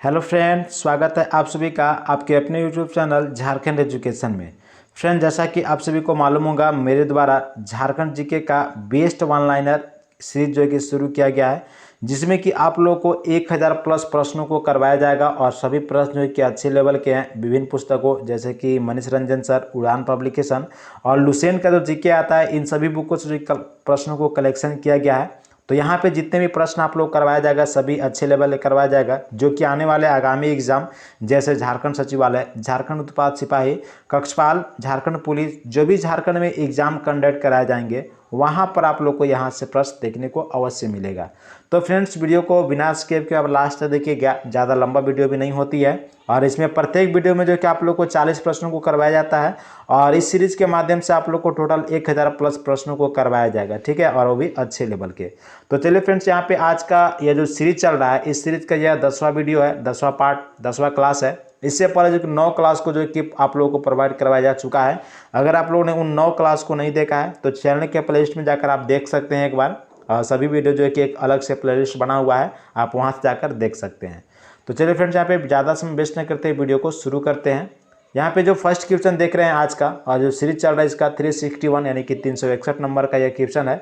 Hello friend, स्वागत है आप सभी का आपके अपने यूट्यूब चैनल झारखंड एजुकेशन में। फ्रेंड, जैसा कि आप सभी को मालूम होगा, मेरे द्वारा झारखंड जीके का बेस्ट वन लाइनर सीरीज जो है कि शुरू किया गया है, जिसमें कि आप लोगों को 1000 प्लस प्रश्नों को करवाया जाएगा और सभी प्रश्न जो है कि अच्छे लेवल के हैं। विभिन्न पुस्तकों जैसे कि मनीष रंजन सर, उड़ान पब्लिकेशन और लुसेंट का जो जीके आता है, इन सभी बुकों से जो प्रश्नों को कलेक्शन किया गया है। तो यहाँ पे जितने भी प्रश्न आप लोग करवाया जाएगा सभी अच्छे लेवल में करवाया जाएगा, जो कि आने वाले आगामी एग्जाम जैसे झारखंड सचिवालय, झारखंड उत्पाद सिपाही, कक्षपाल, झारखंड पुलिस, जो भी झारखंड में एग्जाम कंडक्ट कराए जाएंगे वहाँ पर आप लोग को यहाँ से प्रश्न देखने को अवश्य मिलेगा। तो फ्रेंड्स, वीडियो को बिना स्किप के आप लास्ट तक देखिएगा, ज़्यादा लंबा वीडियो भी नहीं होती है और इसमें प्रत्येक वीडियो में जो कि आप लोग को 40 प्रश्नों को करवाया जाता है और इस सीरीज के माध्यम से आप लोग को टोटल 1000 प्लस प्रश्नों को करवाया जाएगा, ठीक है, और वो भी अच्छे लेवल के। तो चलिए फ्रेंड्स, यहाँ पे आज का यह जो सीरीज चल रहा है, इस सीरीज का यह 10वां वीडियो है, 10वां पार्ट, 10वां क्लास है। इससे पहले जो 9 क्लास को जो कि आप लोगों को प्रोवाइड करवाया जा चुका है। अगर आप लोगों ने उन 9 क्लास को नहीं देखा है तो चैनल के प्लेलिस्ट में जाकर आप देख सकते हैं एक बार। सभी वीडियो जो है कि एक अलग से प्लेलिस्ट बना हुआ है, आप वहाँ से जाकर देख सकते हैं। तो चलिए फ्रेंड्स, यहाँ पे ज़्यादा समय वेस्ट नहीं करते वीडियो को शुरू करते हैं। यहाँ पे जो फर्स्ट क्वेश्चन देख रहे हैं आज का और जो सीरीज चल रहा है इसका 361 यानी कि 361 नंबर का यह क्वेश्चन है।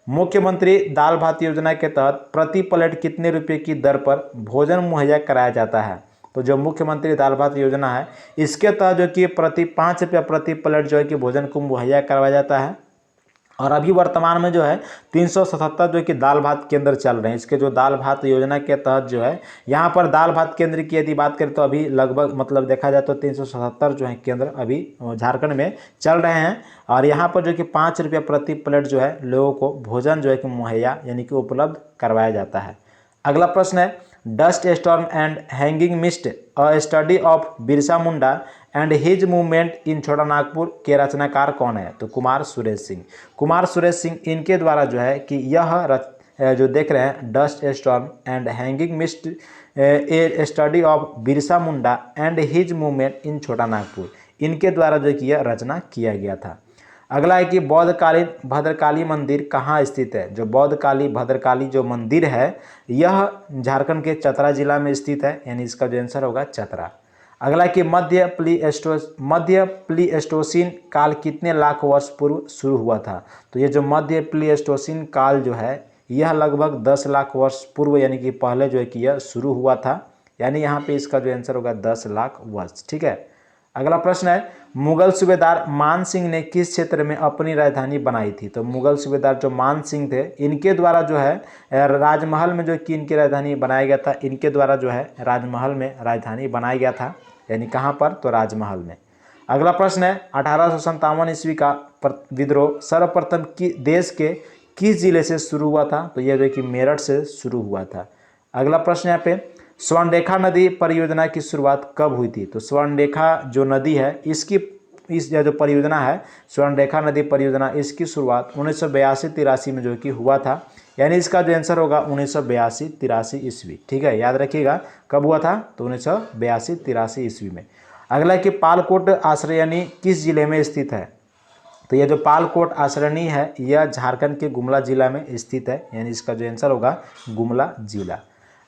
मुख्यमंत्री दाल भात योजना के तहत प्रति प्लेट कितने रुपए की दर पर भोजन मुहैया कराया जाता है? तो जो मुख्यमंत्री दाल भात योजना है, इसके तहत जो कि प्रति 5 रुपया प्रति प्लेट जो है कि भोजन को मुहैया करवाया जाता है। और अभी वर्तमान में जो है 377 जो कि दाल भात केंद्र चल रहे हैं। इसके जो दाल भात योजना के तहत जो है यहाँ पर दाल भात केंद्र की यदि बात करें तो अभी लगभग मतलब देखा जाए तो 377 जो है केंद्र अभी झारखंड में चल रहे हैं और यहाँ पर जो कि 5 रुपया प्रति प्लेट जो है लोगों को भोजन जो है कि मुहैया यानी कि उपलब्ध करवाया जाता है। अगला प्रश्न है, dust storm and hanging mist a study of Birsa Munda and his movement in छोटा नागपुर के रचनाकार कौन है? तो कुमार सुरेश सिंह। कुमार सुरेश सिंह, इनके द्वारा जो है कि यह जो देख रहे हैं dust storm and hanging mist A study of Birsa Munda and his movement in छोटा नागपुर, इनके द्वारा जो कि यह रचना किया गया था। अगला है कि बौद्धकालीन भद्रकाली मंदिर कहाँ स्थित है? जो बौद्धकाली भद्रकाली जो मंदिर है यह झारखंड के चतरा जिला में स्थित है, यानी इसका जो आंसर होगा चतरा। अगला है कि मध्य प्लीस्टोसीन काल कितने लाख वर्ष पूर्व शुरू हुआ था? तो ये जो मध्य प्लीस्टोसीन काल जो है यह लगभग 10 लाख वर्ष पूर्व यानी कि पहले जो है कि यह शुरू हुआ था, यानी यहाँ पे इसका जो आंसर होगा 10 लाख वर्ष, ठीक है। अगला प्रश्न है, मुगल सूबेदार मान सिंह ने किस क्षेत्र में अपनी राजधानी बनाई थी? तो मुगल सूबेदार जो मान सिंह थे, इनके द्वारा जो है राजमहल में जो कि इनकी राजधानी बनाया गया था, इनके द्वारा जो है राजमहल में राजधानी बनाया गया था, यानी कहाँ पर? तो राजमहल में। अगला प्रश्न है, 1857 ईस्वी का विद्रोह सर्वप्रथम देश के किस जिले से शुरू हुआ था? तो यह जो कि मेरठ से शुरू हुआ था। अगला प्रश्न यहाँ पे, स्वर्णरेखा नदी परियोजना की शुरुआत कब हुई थी? तो स्वर्णरेखा जो नदी है इसकी जो परियोजना है स्वर्णरेखा नदी परियोजना, इसकी शुरुआत 1982-83 में जो कि हुआ था, यानी इसका जो आंसर होगा 1982-83 ईस्वी, ठीक है, याद रखिएगा कब हुआ था? तो 1982-83 ईस्वी में। अगला है कि पालकोट आश्रयनी किस जिले में स्थित है? तो यह जो पालकोट आश्रयनी है यह झारखंड के गुमला जिला में स्थित है, यानी इसका जो आंसर होगा गुमला जिला।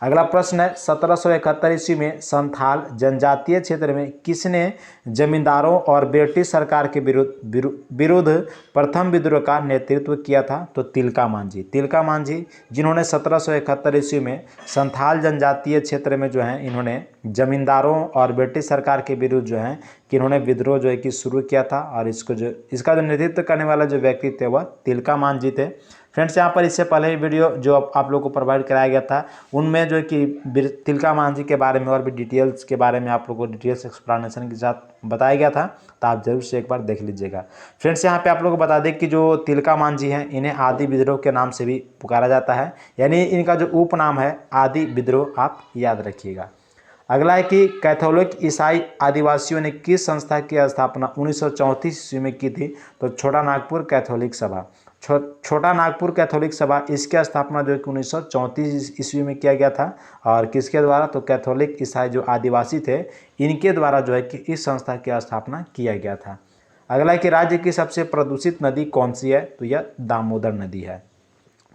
अगला प्रश्न है, 1771 ईस्वी में संथाल जनजातीय क्षेत्र में किसने जमींदारों और ब्रिटिश सरकार के विरुद्ध प्रथम विद्रोह का नेतृत्व किया था? तो तिलका मांझी। तिलका मांझी, जिन्होंने 1771 ईस्वी में संथाल जनजातीय क्षेत्र में जो है इन्होंने जमींदारों और ब्रिटिश सरकार के विरुद्ध जो है कि इन्होंने विद्रोह जो है कि शुरू किया था और इसका जो नेतृत्व करने वाला जो व्यक्ति थे वह तिलका मांझी थे। फ्रेंड्स, यहाँ पर इससे पहले ही वीडियो जो आप लोग को प्रोवाइड कराया गया था उनमें जो है कि तिलका मांझी के बारे में और भी डिटेल्स के बारे में आप लोग को डिटेल्स एक्सप्लेनेशन के साथ बताया गया था, तो आप जरूर से एक बार देख लीजिएगा। फ्रेंड्स, यहाँ पे आप लोग को बता दें कि जो तिलका मांझी हैं इन्हें आदि विद्रोह के नाम से भी पुकारा जाता है, यानी इनका जो उपनाम है आदि विद्रोह, आप याद रखिएगा। अगला है कि कैथोलिक ईसाई आदिवासियों ने किस संस्था की स्थापना 1934 ईस्वी में की थी? तो छोटा नागपुर कैथोलिक सभा। छोटा नागपुर कैथोलिक सभा, इसकी स्थापना जो कि 1934 ईस्वी में किया गया था और किसके द्वारा? तो कैथोलिक ईसाई जो आदिवासी थे इनके द्वारा जो है कि इस संस्था की स्थापना किया गया था। अगला है कि राज्य की सबसे प्रदूषित नदी कौन सी है? तो यह दामोदर नदी है।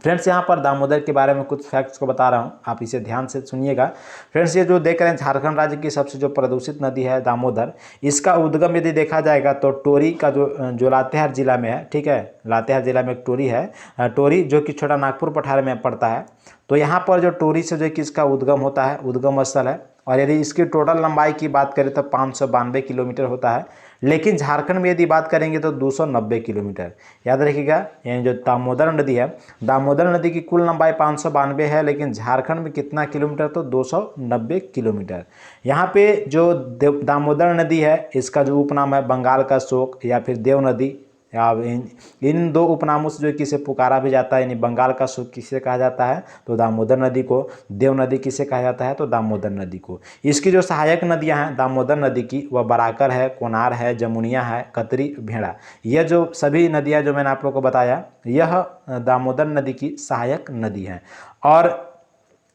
फ्रेंड्स यहाँ पर दामोदर के बारे में कुछ फैक्ट्स को बता रहा हूँ, आप इसे ध्यान से सुनिएगा। फ्रेंड्स ये जो देख रहे हैं झारखंड राज्य की सबसे जो प्रदूषित नदी है दामोदर, इसका उद्गम यदि देखा जाएगा तो टोरी का जो लातेहार जिला में है, ठीक है, लातेहार जिला में एक टोरी है, टोरी जो कि छोटा नागपुर पठार में पड़ता है। तो यहाँ पर जो टोरी से जो कि इसका उद्गम होता है, उद्गम स्थल है। और यदि इसकी टोटल लंबाई की बात करें तो 592 किलोमीटर होता है, लेकिन झारखंड में यदि बात करेंगे तो 290 किलोमीटर। याद रखिएगा, यानी जो दामोदर नदी है, दामोदर नदी की कुल लंबाई 592 है, लेकिन झारखंड में कितना किलोमीटर, तो 290 किलोमीटर। यहाँ पे जो दामोदर नदी है, इसका जो उपनाम है बंगाल का शोक या फिर देव नदी, या इन दो उपनामों से जो किसे पुकारा भी जाता है। यानी बंगाल का शोक किसे कहा जाता है, तो दामोदर नदी को। देव नदी किसे कहा जाता है, तो दामोदर नदी को। इसकी जो सहायक नदियां हैं दामोदर नदी की, वह बराकर है, कोनार है, जमुनिया है, कतरी, भेड़ा। यह जो सभी नदियां जो मैंने आप लोग को बताया, यह दामोदर नदी की सहायक नदी है। और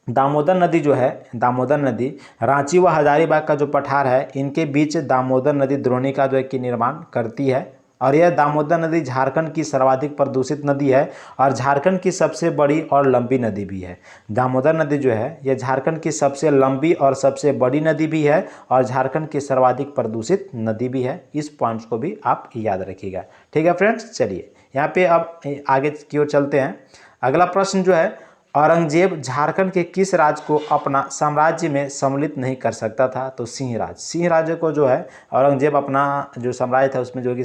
दामोदर नदी जो है, दामोदर नदी रांची व हजारीबाग का जो पठार है, इनके बीच दामोदर नदी द्रोणिका जो है कि निर्माण करती है। और यह दामोदर नदी झारखंड की सर्वाधिक प्रदूषित नदी है और झारखंड की सबसे बड़ी और लंबी नदी भी है। दामोदर नदी जो है यह झारखंड की सबसे लंबी और सबसे बड़ी नदी भी है और झारखंड की सर्वाधिक प्रदूषित नदी भी है। इस पॉइंट्स को भी आप याद रखिएगा, ठीक है फ्रेंड्स। चलिए यहाँ पे अब आगे की ओर चलते हैं। अगला प्रश्न जो है, औरंगजेब झारखंड के किस राज्य को अपना साम्राज्य में सम्मिलित नहीं कर सकता था, तो सिंह राज्य। सिंह राज्य को जो है औरंगजेब अपना जो साम्राज्य था उसमें जो कि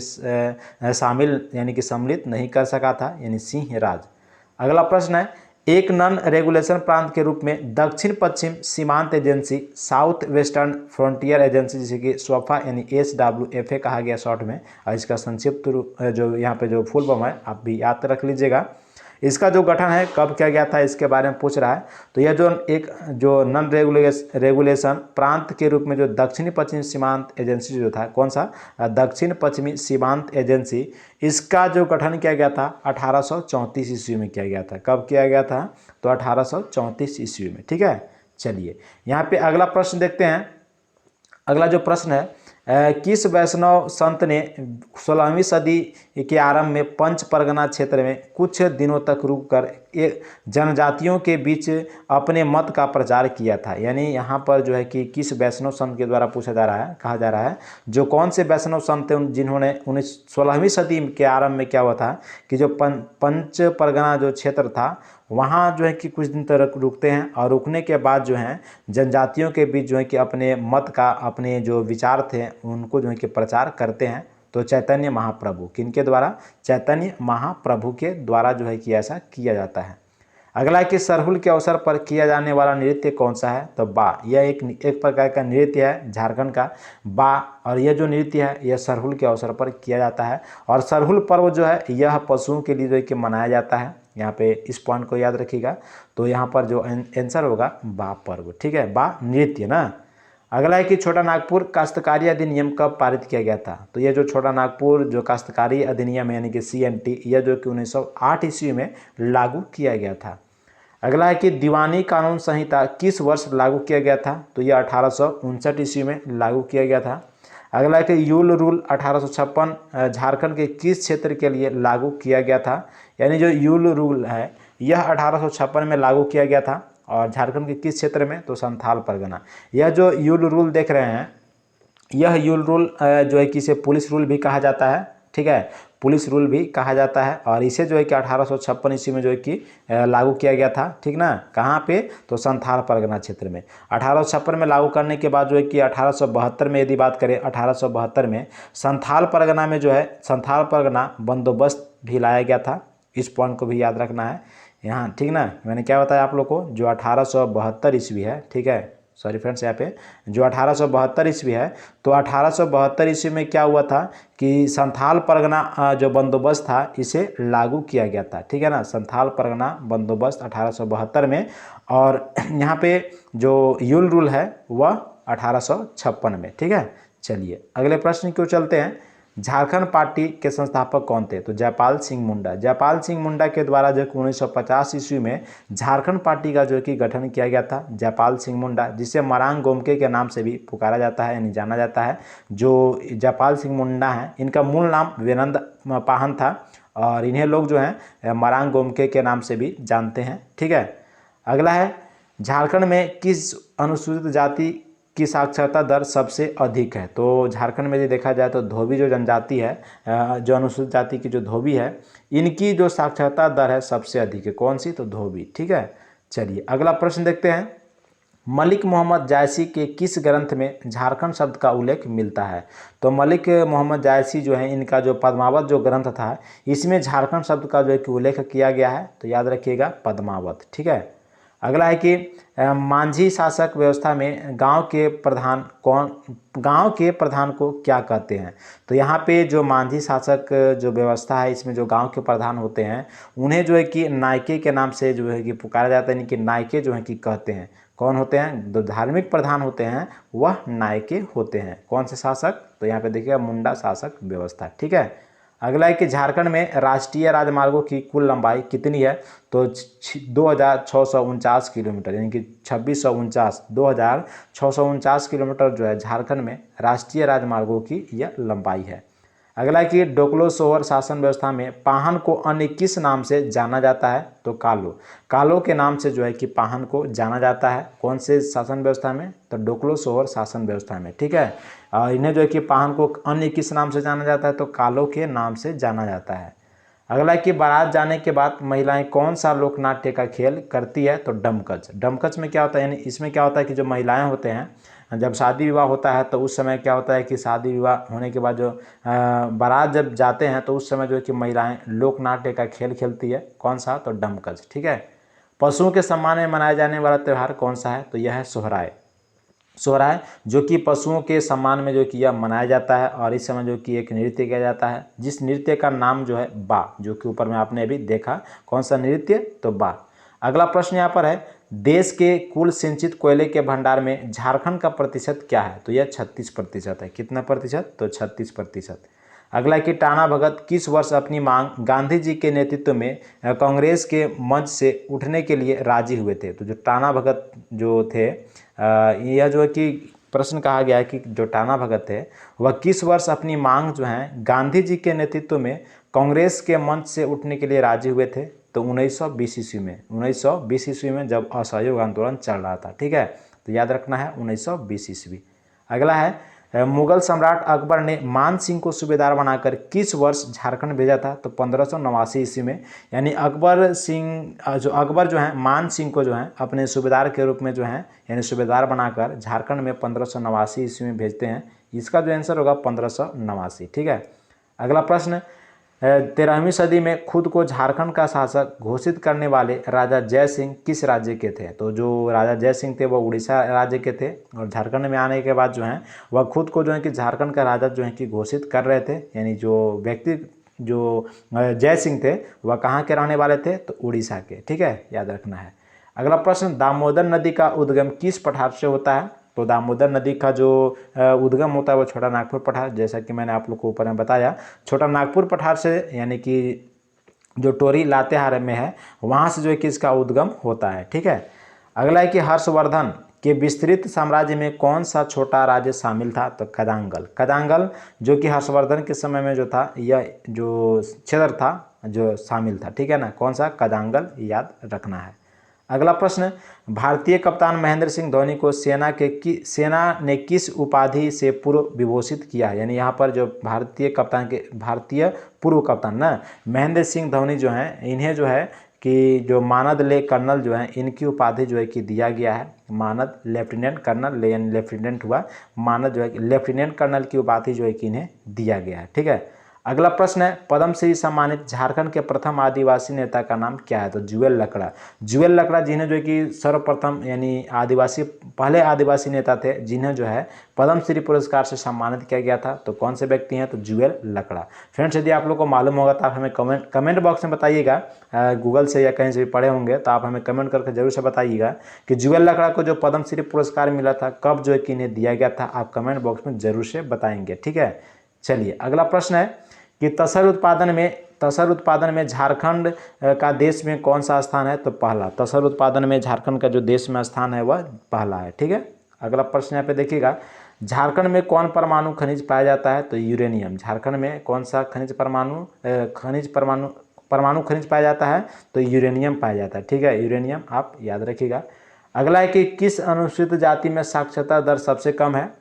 शामिल यानी कि सम्मिलित नहीं कर सका था, यानी सिंह राज्य। अगला प्रश्न है, एक नॉन रेगुलेशन प्रांत के रूप में दक्षिण पश्चिम सीमांत agency, south western frontier agency, जिसे कि SWFA यानी SWFA कहा गया शॉर्ट में, और इसका संक्षिप्त रूप जो यहाँ पे जो फुल फॉर्म है आप भी याद रख लीजिएगा। इसका जो गठन है कब किया गया था, इसके बारे में पूछ रहा है। तो यह जो एक जो नॉन रेगुलेशन प्रांत के रूप में जो दक्षिणी पश्चिम सीमांत एजेंसी जो था, कौन सा, दक्षिण पश्चिमी सीमांत एजेंसी, इसका जो गठन किया गया था 1834 ईस्वी में किया गया था। कब किया गया था, तो 1834 ईस्वी में, ठीक है। चलिए यहाँ पे अगला प्रश्न देखते हैं। अगला जो प्रश्न है, किस वैष्णव संत ने 16वीं सदी के आरंभ में पंच परगना क्षेत्र में कुछ दिनों तक रुककर जनजातियों के बीच अपने मत का प्रचार किया था। यानी यहाँ पर जो है कि किस वैष्णव संत के द्वारा पूछा जा रहा है, कहा जा रहा है, जो कौन से वैष्णव संत थे जिन्होंने 16वीं सदी के आरंभ में क्या हुआ था कि जो पंच परगना जो क्षेत्र था वहाँ जो है कि कुछ दिन तक रुकते हैं, और रुकने के बाद जो है जनजातियों के बीच जो है कि अपने मत का, अपने जो विचार थे उनको जो है कि प्रचार करते हैं। तो चैतन्य महाप्रभु, किनके द्वारा, चैतन्य महाप्रभु के द्वारा जो है कि ऐसा किया जाता है। अगला है कि सरहुल के अवसर पर किया जाने वाला नृत्य कौन सा है, तो बा। यह एक प्रकार का नृत्य है झारखंड का, बा। और यह जो नृत्य है यह सरहुल के अवसर पर किया जाता है। और सरहुल पर्व जो है यह पशुओं के लिए जो है कि मनाया जाता है। यहाँ पे इस पॉइंट को याद रखिएगा। तो यहाँ पर जो आंसर होगा बा पर्व, ठीक है, बा नृत्य ना। अगला है कि छोटा नागपुर काश्तकारी अधिनियम कब पारित किया गया था, तो ये जो छोटा नागपुर जो काश्तकारी अधिनियम यानी कि CNT, यह जो कि 1908 ईस्वी में लागू किया गया था। अगला है कि दीवानी कानून संहिता किस वर्ष लागू किया गया था, तो यह 1859 ईस्वी में लागू किया गया था। अगला है कि यूल रूल 1856 झारखंड के किस क्षेत्र के लिए लागू किया गया था, यानी जो यूल रूल है यह 1856 में लागू किया गया था। और झारखंड के किस क्षेत्र में, तो संथाल परगना। यह जो यूल रूल देख रहे हैं, यह यूल रूल जो है कि इसे पुलिस रूल भी कहा जाता है, ठीक है, पुलिस रूल भी कहा जाता है। और इसे जो है कि 1856 ईस्वी में जो है कि लागू किया गया था, ठीक ना। कहाँ पे, तो संथाल परगना क्षेत्र में 1856 में लागू करने के बाद जो है कि 1872 में यदि बात करें, 1872 में संथाल परगना में जो है संथाल परगना बंदोबस्त भी लाया गया था। इस पॉइंट को भी याद रखना है यहाँ, ठीक ना। मैंने क्या बताया आप लोग को, जो 1872 ईस्वी है, ठीक है, सॉरी फ्रेंड्स, यहाँ पे जो 1872 ईस्वी है, तो 1872 ईस्वी में क्या हुआ था कि संथाल परगना जो बंदोबस्त था इसे लागू किया गया था, ठीक है ना। संथाल परगना बंदोबस्त 1872 में। और यहाँ पे जो यूल रूल है वह 1856 में, ठीक है। चलिए अगले प्रश्न की ओर चलते हैं। झारखंड पार्टी के संस्थापक कौन थे, तो जयपाल सिंह मुंडा। जयपाल सिंह मुंडा के द्वारा जो 1950 ईस्वी में झारखंड पार्टी का जो कि गठन किया गया था। जयपाल सिंह मुंडा, जिसे मरांग गोमके के नाम से भी पुकारा जाता है यानी जाना जाता है। जो जयपाल सिंह मुंडा हैं, इनका मूल नाम विनंद पाहन था और इन्हें लोग जो हैं मरांग गोमके के नाम से भी जानते हैं। ठीक है, अगला है झारखंड में किस अनुसूचित जाति की साक्षरता दर सबसे अधिक है। तो झारखंड में यदि देखा जाए तो धोबी जो जनजाति है, जो अनुसूचित जाति की जो धोबी है, इनकी जो साक्षरता दर है सबसे अधिक है। कौन सी? तो धोबी। ठीक है, चलिए अगला प्रश्न देखते हैं। मलिक मोहम्मद जायसी के किस ग्रंथ में झारखंड शब्द का उल्लेख मिलता है। तो मलिक मोहम्मद जायसी जो है, इनका जो पद्मावत जो ग्रंथ था, इसमें झारखंड शब्द का जो है कि उल्लेख किया गया है। तो याद रखिएगा पद्मावत। ठीक है, अगला है कि मांझी शासक व्यवस्था में गांव के प्रधान को क्या कहते हैं। तो यहाँ पे जो मांझी शासक जो व्यवस्था है, इसमें जो गांव के प्रधान होते हैं उन्हें जो है कि नायके के नाम से जो है कि पुकारा जाता है, यानी कि नायके जो है कि कहते हैं। कौन होते हैं? जो धार्मिक प्रधान होते हैं वह नायके होते हैं। कौन से शासक? तो यहाँ पे देखिएगा मुंडा शासक व्यवस्था। ठीक है, अगला है कि झारखंड में राष्ट्रीय राजमार्गों की कुल लंबाई कितनी है। तो 2649 किलोमीटर, यानी कि 2649 किलोमीटर जो है झारखंड में राष्ट्रीय राजमार्गों की यह लंबाई है। अगला है कि डोकलो सोहर शासन व्यवस्था में पाहन को अन्य किस नाम से जाना जाता है। तो कालो के नाम से जो है कि पाहन को जाना जाता है। कौन से शासन व्यवस्था में? तो डोकलो सोहर शासन व्यवस्था में। ठीक है, और इन्हें जो है कि पाहन को अन्य किस नाम से जाना जाता है। तो कालो के नाम से जाना जाता है। अगला है कि बारात जाने के बाद महिलाएं कौन सा लोकनाट्य का खेल करती है। तो डमकच। डमकच में क्या होता है, यानी इसमें क्या होता है कि जो महिलाएं होते हैं, जब शादी विवाह होता है तो उस समय क्या होता है कि शादी विवाह होने के बाद जो बारात जब जाते हैं तो उस समय जो है कि महिलाएं लोकनाट्य का खेल खेलती है। कौन सा? तो डमकच। ठीक है, पशुओं के सम्मान में मनाया जाने वाला त्यौहार कौन सा है। तो यह है सोहराय। सोहराय जो कि पशुओं के सम्मान में जो कि यह मनाया जाता है, और इस समय जो कि एक नृत्य किया जाता है, जिस नृत्य का नाम जो है बा, जो कि ऊपर में आपने अभी देखा। कौन सा नृत्य? तो बा। अगला प्रश्न यहाँ पर है, देश के कुल सिंचित कोयले के भंडार में झारखंड का प्रतिशत क्या है। तो यह 36% है। कितना प्रतिशत? तो 36%। अगला है कि टाना भगत किस वर्ष अपनी मांग गांधी जी के नेतृत्व में कांग्रेस के मंच से उठने के लिए राजी हुए थे। तो जो टाना भगत जो थे, यह जो है कि प्रश्न कहा गया है कि जो टाना भगत थे वह किस वर्ष अपनी मांग जो है गांधी जी के नेतृत्व में कांग्रेस के मंच से उठने के लिए राजी हुए थे। तो 1920 ईस्वी में, 1920 ईस्वी में जब असहयोग आंदोलन चल रहा था। ठीक है, तो याद रखना है 1920 ईस्वी। अगला है मुगल सम्राट अकबर ने मान सिंह को सूबेदार बनाकर किस वर्ष झारखंड भेजा था। तो 1589 ईस्वी में, यानी अकबर जो है मान सिंह को जो है अपने सूबेदार के रूप में जो है, यानी सूबेदार बनाकर झारखंड में 1589 ईस्वी में भेजते हैं। इसका जो आंसर होगा 1589। ठीक है, अगला प्रश्न, 13वीं सदी में खुद को झारखंड का शासक घोषित करने वाले राजा जय सिंह किस राज्य के थे। तो जो राजा जय सिंह थे वो उड़ीसा राज्य के थे, और झारखंड में आने के बाद जो है वह खुद को जो है कि झारखंड का राजा जो है कि घोषित कर रहे थे। यानी जो व्यक्ति जो जय सिंह थे वह कहाँ के रहने वाले थे। तो उड़ीसा के। ठीक है, याद रखना है। अगला प्रश्न, दामोदर नदी का उद्गम किस पठार से होता है। तो दामोदर नदी का जो उद्गम होता है वो छोटा नागपुर पठार, जैसा कि मैंने आप लोग को ऊपर में बताया, छोटा नागपुर पठार से, यानी कि जो टोरी लातेहार में है वहाँ से जो है कि इसका उद्गम होता है। ठीक है, अगला है कि हर्षवर्धन के विस्तृत साम्राज्य में कौन सा छोटा राज्य शामिल था। तो कदांगल। कदांगल जो कि हर्षवर्धन के समय में जो था, यह जो क्षेत्र था जो शामिल था। ठीक है ना, कौन सा? कदांगल, याद रखना है। अगला प्रश्न, भारतीय कप्तान महेंद्र सिंह धोनी को सेना ने किस उपाधि से पूर्व विभूषित किया है। यानी यहाँ पर जो भारतीय पूर्व कप्तान ना महेंद्र सिंह धोनी जो हैं, इन्हें जो है कि जो मानद ले कर्नल जो है, इनकी उपाधि जो है कि दिया गया है। मानद लेफ्टिनेंट कर्नल, यानी लेफ्टिनेंट हुआ, मानद जो है लेफ्टिनेंट कर्नल की उपाधि जो है कि इन्हें दिया गया है। ठीक है, अगला प्रश्न है, पद्मश्री सम्मानित झारखंड के प्रथम आदिवासी नेता का नाम क्या है। तो जुएल लकड़ा। जुएल लकड़ा जिन्हें जो है कि सर्वप्रथम, यानी पहले आदिवासी नेता थे जिन्हें जो है पद्मश्री पुरस्कार से सम्मानित किया गया था। तो कौन से व्यक्ति हैं? तो जुएल लकड़ा। फ्रेंड्स, यदि आप लोग को मालूम होगा तो आप हमें कमेंट बॉक्स में बताइएगा। गूगल से या कहीं से भी पढ़े होंगे तो आप हमें कमेंट करके जरूर से बताइएगा कि जुएल लकड़ा को जो पद्मश्री पुरस्कार मिला था कब जो है कि इन्हें दिया गया था। आप कमेंट बॉक्स में जरूर से बताएंगे। ठीक है, चलिए अगला प्रश्न है कि तसर उत्पादन में झारखंड का देश में कौन सा स्थान है। तो पहला। तसर उत्पादन में झारखंड का जो देश में स्थान है वह पहला है। ठीक है, अगला प्रश्न यहाँ पे देखिएगा, झारखंड में कौन परमाणु खनिज पाया जाता है? तो यूरेनियम। झारखंड में कौन सा परमाणु खनिज पाया जाता है? तो यूरेनियम पाया जाता है। ठीक है, यूरेनियम आप याद रखिएगा। अगला है कि किस अनुसूचित जाति में साक्षरता दर सबसे कम है?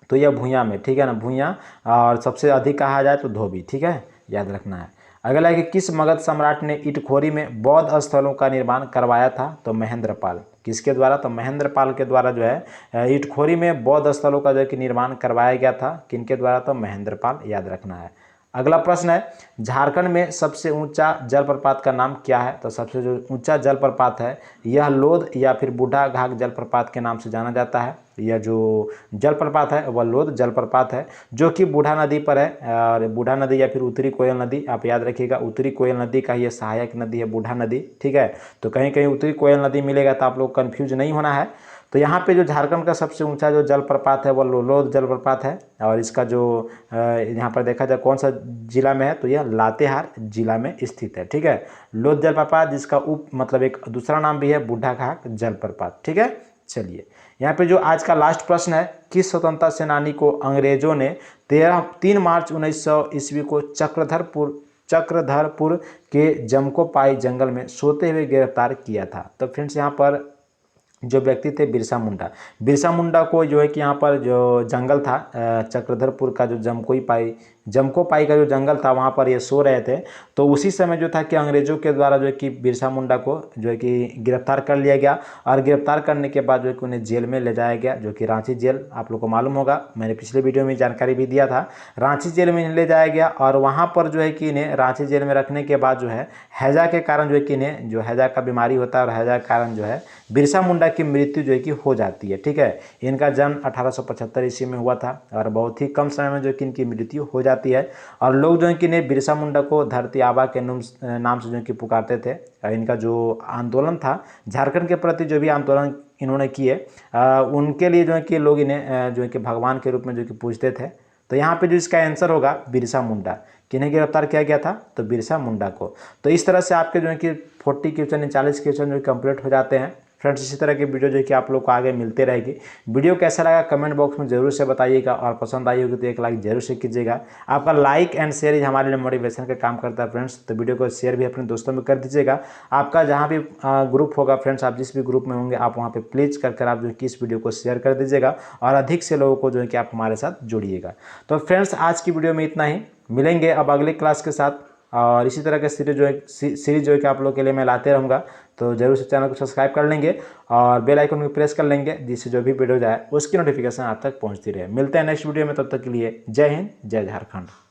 तो यह भूया में। ठीक है ना, भूया। और सबसे अधिक कहा जाए तो धोबी। ठीक है, याद रखना है। अगला है कि किस मगध सम्राट ने इटखोरी में बौद्ध स्थलों का निर्माण करवाया था? तो महेंद्रपाल। किसके द्वारा? तो महेंद्रपाल के द्वारा जो है इटखोरी में बौद्ध स्थलों का जो है कि निर्माण करवाया गया था। किनके द्वारा? तो महेंद्रपाल, याद रखना है। अगला प्रश्न है, झारखंड में सबसे ऊंचा जलप्रपात का नाम क्या है? तो सबसे जो ऊंचा जलप्रपात है यह लोध या फिर बूढ़ा घाघ जलप्रपात के नाम से जाना जाता है। यह जो जलप्रपात है वह लोध जलप्रपात है, जो कि बूढ़ा नदी पर है। और बूढ़ा नदी या फिर उत्तरी कोयल नदी, आप याद रखिएगा, उत्तरी कोयल नदी का ये सहायक नदी है बूढ़ा नदी। ठीक है, तो कहीं कहीं उत्तरी कोयल नदी मिलेगा तो आप लोग कन्फ्यूज नहीं होना है। तो यहाँ पे जो झारखंड का सबसे ऊंचा जो जलप्रपात है वह लोध जलप्रपात है। और इसका जो यहाँ पर देखा जाए कौन सा जिला में है, तो यह लातेहार जिला में स्थित है। ठीक है, लोध जलप्रपात, जिसका मतलब एक दूसरा नाम भी है बूढ़ा घाघ जलप्रपात। ठीक है, चलिए यहाँ पे जो आज का लास्ट प्रश्न है, किस स्वतंत्रता सेनानी को अंग्रेजों ने 3 मार्च 1900 ईस्वी को चक्रधरपुर के जमकोपाई जंगल में सोते हुए गिरफ्तार किया था? तो फ्रेंड्स यहाँ पर जो व्यक्ति थे बिरसा मुंडा। बिरसा मुंडा को जो है कि यहाँ पर जो जंगल था चक्रधरपुर का जो जमकोपाई का जो जंगल था, वहाँ पर ये सो रहे थे। तो उसी समय जो था कि अंग्रेजों के द्वारा जो है कि बिरसा मुंडा को जो है कि गिरफ्तार कर लिया गया। और गिरफ्तार करने के बाद जो है कि उन्हें जेल में ले जाया गया, जो कि रांची जेल। आप लोग को मालूम होगा, मैंने पिछले वीडियो में जानकारी भी दिया था। रांची जेल में ले जाया गया और वहाँ पर जो है कि इन्हें रांची जेल में रखने के बाद जो है हैजा के कारण जो है कि इन्हें जो हैजा का बीमारी होता है और हैजा के कारण जो है बिरसा मुंडा की मृत्यु जो है कि हो जाती है। ठीक है, इनका जन्म 1875 ईस्वी में हुआ था और बहुत ही कम समय में जो कि इनकी मृत्यु हो जाती है। और लोग जो है कि इन्हें बिरसा मुंडा को धरती आबा के नाम से जो है कि पुकारते थे। इनका जो आंदोलन था, झारखंड के प्रति जो भी आंदोलन इन्होंने किए, उनके लिए जो है कि लोग इन्हें जो है कि भगवान के रूप में जो कि पूजते थे। तो यहाँ पे जो इसका आंसर होगा बिरसा मुंडा। किन्हें गिरफ्तार किया गया था? तो बिरसा मुंडा को। तो इस तरह से आपके जो है कि 40 क्वेश्चन 40 क्वेश्चन जो कंप्लीट हो जाते हैं। फ्रेंड्स, इसी तरह की वीडियो जो है कि आप लोग को आगे मिलते रहेगी। वीडियो कैसा लगा कमेंट बॉक्स में जरूर से बताइएगा और पसंद आई होगी तो एक लाइक जरूर से कीजिएगा। आपका लाइक एंड शेयर हमारे लिए मोटिवेशन का काम करता है फ्रेंड्स। तो वीडियो को शेयर भी अपने दोस्तों में कर दीजिएगा। आपका जहाँ भी ग्रुप होगा फ्रेंड्स, आप जिस भी ग्रुप में होंगे आप वहाँ पर प्लीज़ कर आप जो कि इस वीडियो को शेयर कर दीजिएगा और अधिक से लोगों को जो है कि आप हमारे साथ जुड़िएगा। तो फ्रेंड्स, आज की वीडियो में इतना ही। मिलेंगे अब अगले क्लास के साथ और इसी तरह के सीरीज जो है कि आप लोग के लिए मैं लाते रहूँगा। तो जरूर से चैनल को सब्सक्राइब कर लेंगे और बेल आइकन को प्रेस कर लेंगे, जिससे जो भी वीडियो जाए उसकी नोटिफिकेशन आप तक पहुंचती रहे। मिलते हैं नेक्स्ट वीडियो में, तब तक के लिए जय हिंद, जय झारखंड।